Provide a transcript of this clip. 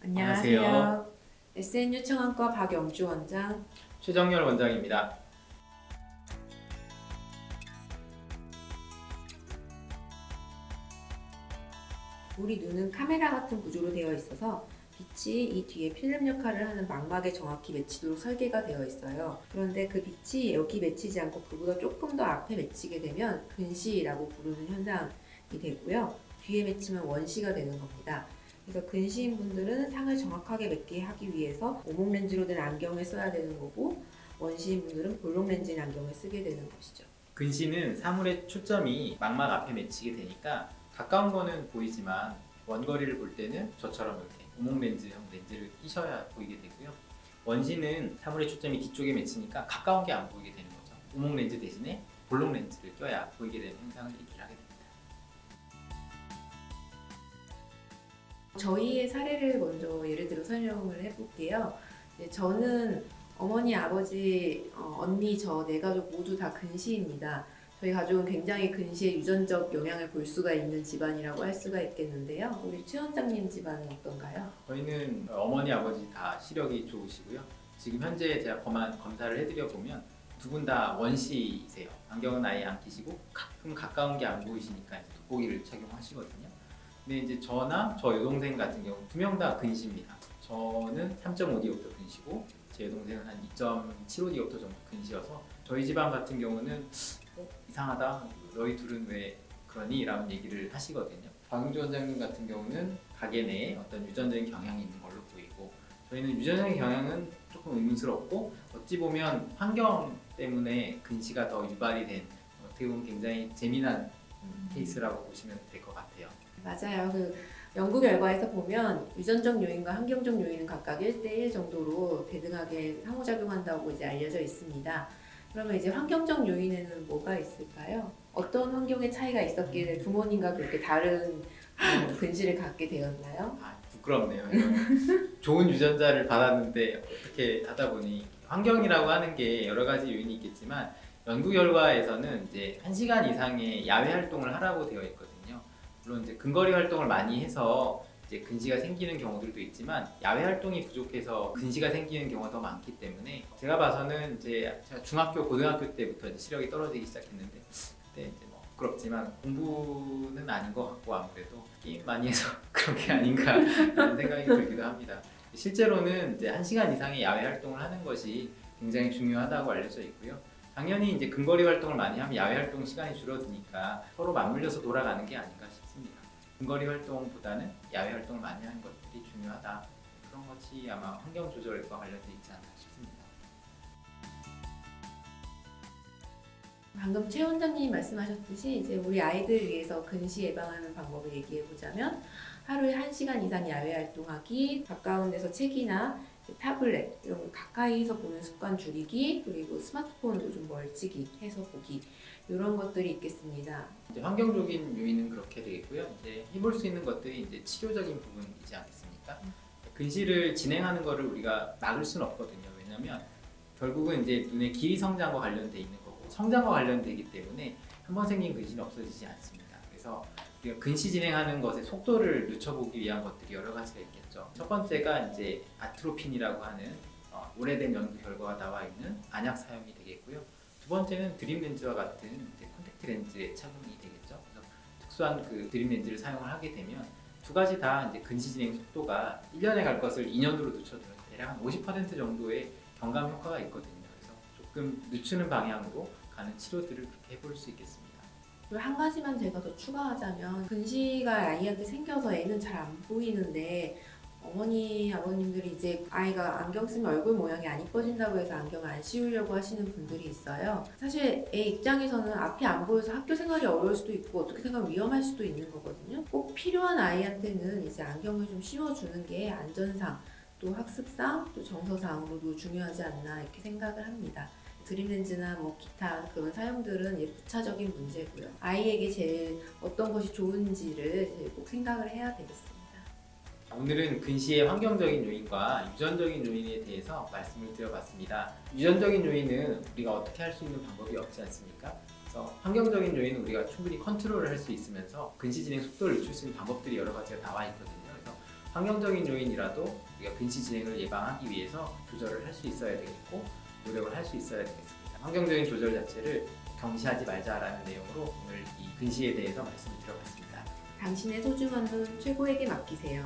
안녕하세요. 안녕하세요. SNU 청안과 박영주 원장. 최정열 원장입니다. 우리 눈은 카메라 같은 구조로 되어 있어서 빛이 이 뒤에 필름 역할을 하는 망막에 정확히 맺히도록 설계가 되어 있어요. 그런데 그 빛이 여기 맺히지 않고 그보다 조금 더 앞에 맺히게 되면 근시라고 부르는 현상이 되고요. 뒤에 맺히면 원시가 되는 겁니다. 그래서 근시인 분들은 상을 정확하게 맺게 하기 위해서 오목 렌즈로 된 안경을 써야 되는 거고, 원시인 분들은 볼록 렌즈인 안경을 쓰게 되는 것이죠. 근시는 사물의 초점이 망막 앞에 맺히게 되니까 가까운 거는 보이지만 원거리를 볼 때는 저처럼 이렇게 오목 렌즈형 렌즈를 끼셔야 보이게 되고요. 원시는 사물의 초점이 뒤쪽에 맺히니까 가까운 게 안 보이게 되는 거죠. 오목 렌즈 대신에 볼록 렌즈를 껴야 보이게 되는 현상을 얘기를 하게 됩니다. 저희의 사례를 먼저 예를 들어 설명을 해볼게요. 저는 어머니, 아버지, 언니, 저 네 가족 모두 다 근시입니다. 저희 가족은 굉장히 근시의 유전적 영향을 볼 수가 있는 집안이라고 할 수가 있겠는데요. 우리 최 원장님 집안은 어떤가요? 저희는 어머니, 아버지 다 시력이 좋으시고요. 지금 현재 제가 검사를 해드려 보면 두 분 다 원시이세요. 안경은 아예 안 끼시고 가끔 가까운 게 안 보이시니까 이제 돋보기를 착용하시거든요. 근데 이제 저나 저 여동생 같은 경우 두 명 다 근시입니다. 저는 3.5디옵터 근시고 제 여동생은 한 2.75디옵터 정도 근시여서 저희 집안 같은 경우는 이상하다. 너희 둘은 왜 그러니? 라는 얘기를 하시거든요. 박용주 원장님 같은 경우는 가게 내에 어떤 유전적인 경향이 있는 걸로 보이고 저희는 유전적인 경향은 조금 의문스럽고 어찌 보면 환경 때문에 근시가 더 유발이 된 어떻게 보면 굉장히 재미난 케이스라고 보시면 될 것 같아요. 맞아요. 연구 결과에서 보면 유전적 요인과 환경적 요인은 각각 1대1 정도로 대등하게 상호작용한다고 이제 알려져 있습니다. 그러면 이제 환경적 요인에는 뭐가 있을까요? 어떤 환경의 차이가 있었길래 부모님과 그렇게 다른 근시를 갖게 되었나요? 부끄럽네요. 좋은 유전자를 받았는데 어떻게 하다 보니 환경이라고 하는 게 여러 가지 요인이 있겠지만 연구 결과에서는 이제 1시간 이상의 야외 활동을 하라고 되어 있거든요. 물론 이제 근거리 활동을 많이 해서 이제 근시가 생기는 경우들도 있지만 야외 활동이 부족해서 근시가 생기는 경우가 더 많기 때문에 제가 봐서는 이제 제가 중학교, 고등학교 때부터 이제 시력이 떨어지기 시작했는데 그때 이제 뭐 부끄럽지만 공부는 아닌 것 같고 아무래도 게임 많이 해서 그런 게 아닌가 라는 생각이 들기도 합니다. 실제로는 이제 1시간 이상의 야외 활동을 하는 것이 굉장히 중요하다고 알려져 있고요. 당연히 이제 근거리 활동을 많이 하면 야외 활동 시간이 줄어드니까 서로 맞물려서 돌아가는 게 아닌가 싶습니다. 근거리 활동보다는 야외 활동을 많이 하는 것들이 중요하다. 그런 것이 아마 환경 조절과 관련돼 있지 않나 싶습니다. 방금 최 원장님이 말씀하셨듯이 이제 우리 아이들 위해서 근시 예방하는 방법을 얘기해 보자면 하루에 1시간 이상 야외 활동하기, 가까운 데서 책이나 타블렛 이런 걸 가까이서 보는 습관 줄이기, 그리고 스마트폰도 좀 멀찍이 해서 보기 이런 것들이 있겠습니다. 이제 환경적인 요인은 그렇게 되겠고요. 이제 해볼 수 있는 것들이 이제 치료적인 부분이지 않겠습니까? 근시를 진행하는 것을 우리가 막을 수는 없거든요. 왜냐하면 결국은 이제 눈의 길이 성장과 관련돼 있는 거고 성장과 관련되기 때문에 한 번 생긴 근시는 없어지지 않습니다. 그래서 우리가 근시 진행하는 것의 속도를 늦춰보기 위한 것들이 여러 가지가 있겠죠. 첫 번째가 이제 아트로핀이라고 하는 오래된 연구 결과가 나와 있는 안약 사용이 되겠고요. 두 번째는 드림 렌즈와 같은 이제 콘택트 렌즈의 착용이 되겠죠. 그래서 특수한 그 드림 렌즈를 사용을 하게 되면 두 가지 다 이제 근시 진행 속도가 1년에 갈 것을 2년으로 늦춰두는 대략 한 50% 정도의 경감 효과가 있거든요. 그래서 조금 늦추는 방향으로 가는 치료들을 그렇게 해볼 수 있겠습니다. 그리고 한 가지만 제가 더 추가하자면 근시가 아이한테 생겨서 애는 잘 안 보이는데 어머니, 아버님들이 이제 아이가 안경 쓰면 얼굴 모양이 안 이뻐진다고 해서 안경을 안 씌우려고 하시는 분들이 있어요. 사실 애 입장에서는 앞이 안 보여서 학교 생활이 어려울 수도 있고 어떻게 생각하면 위험할 수도 있는 거거든요. 꼭 필요한 아이한테는 이제 안경을 좀 씌워주는 게 안전상 또 학습상 또 정서상으로도 중요하지 않나 이렇게 생각을 합니다. 드림 렌즈나 뭐 기타 그런 사용들은 부차적인 문제고요. 아이에게 제일 어떤 것이 좋은지를 제일 꼭 생각을 해야 되겠습니다. 오늘은 근시의 환경적인 요인과 유전적인 요인에 대해서 말씀을 드려봤습니다. 유전적인 요인은 우리가 어떻게 할 수 있는 방법이 없지 않습니까? 그래서 환경적인 요인은 우리가 충분히 컨트롤을 할 수 있으면서 근시 진행 속도를 늦출 수 있는 방법들이 여러 가지가 나와 있거든요. 그래서 환경적인 요인이라도 우리가 근시 진행을 예방하기 위해서 조절을 할 수 있어야 되겠고 노력을 할 수 있어야 되겠습니다. 환경적인 조절 자체를 경시하지 말자라는 내용으로 오늘 이 근시에 대해서 말씀을 드려봤습니다. 당신의 소중한 눈 최고에게 맡기세요.